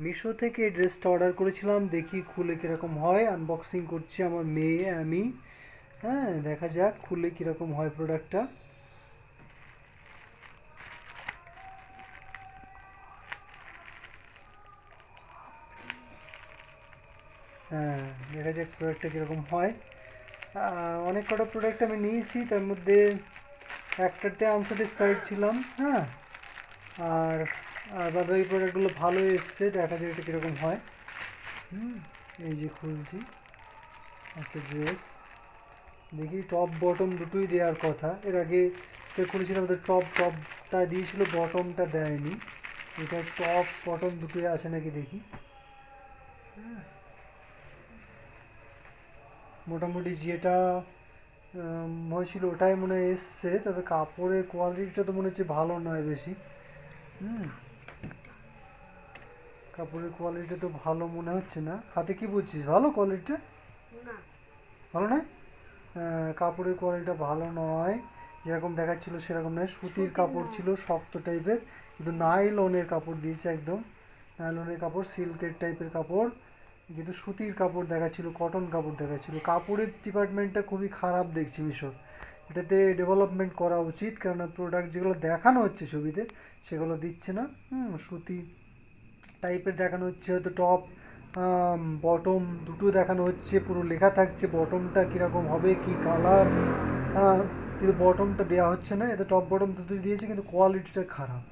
মিশো থেকে এই ড্রেসটা অর্ডার করেছিলাম, দেখি খুলে কীরকম হয়। আনবক্সিং করছি আমার মেয়ে, আমি। হ্যাঁ, দেখা যাক খুলে কীরকম হয় প্রোডাক্টটা। হ্যাঁ, দেখা যাক প্রোডাক্টটা কীরকম হয়। অনেক কটা প্রোডাক্ট আমি নিয়েছি, তার মধ্যে একটাতে আনস্যাটিসফাইড ছিলাম। হ্যাঁ, আর আর বাদ বাকি প্রোডাক্টগুলো ভালো এসছে, দেখা যাক এটা কীরকম হয়। এই যে খুলছি একটা ড্রেস, দেখি টপ বটম দুটোই দেওয়ার কথা। এর আগে চেক করেছিলাম, ওদের টপটা দিয়েছিল, বটমটা দেয়নি। এটা টপ বটম দুটোই আছে নাকি দেখি। মোটামুটি যেটা হয়েছিল ওটাই মনে হয় এসছে, তবে কাপড়ের কোয়ালিটিটা তো মনে হচ্ছে ভালো নয় বেশি। হুম, কাপড়ের কোয়ালিটি তো ভালো মনে হচ্ছে না। হাতে কি বুঝছিস, ভালো কোয়ালিটিটা? ভালো নয়। কাপড়ের কোয়ালিটিটা ভালো নয়, যেরকম দেখাচ্ছিল সেরকম নয়। সুতির কাপড় ছিল, শক্ত টাইপের, কিন্তু নাইলনের কাপড় দিয়েছে একদম। নাইলনের কাপড়, সিল্কের টাইপের কাপড়, কিন্তু সুতির কাপড় দেখাচ্ছিল, কটন কাপড় দেখাচ্ছিল। কাপড়ের ডিপার্টমেন্টটা খুবই খারাপ দেখছি মিশোর। এটাতে ডেভেলপমেন্ট করা উচিত, কেননা প্রোডাক্ট যেগুলো দেখানো হচ্ছে ছবিতে সেগুলো দিচ্ছে না। সুতি টাইপের দেখানো হচ্ছে, হয়তো টপ বটম দুটো দেখানো হচ্ছে, পুরো লেখা থাকছে বটমটা কীরকম হবে, কি কালার। কিন্তু বটমটা দেওয়া হচ্ছে না, এতে টপ বটম দুটোই দিয়েছে, কিন্তু কোয়ালিটিটা খারাপ।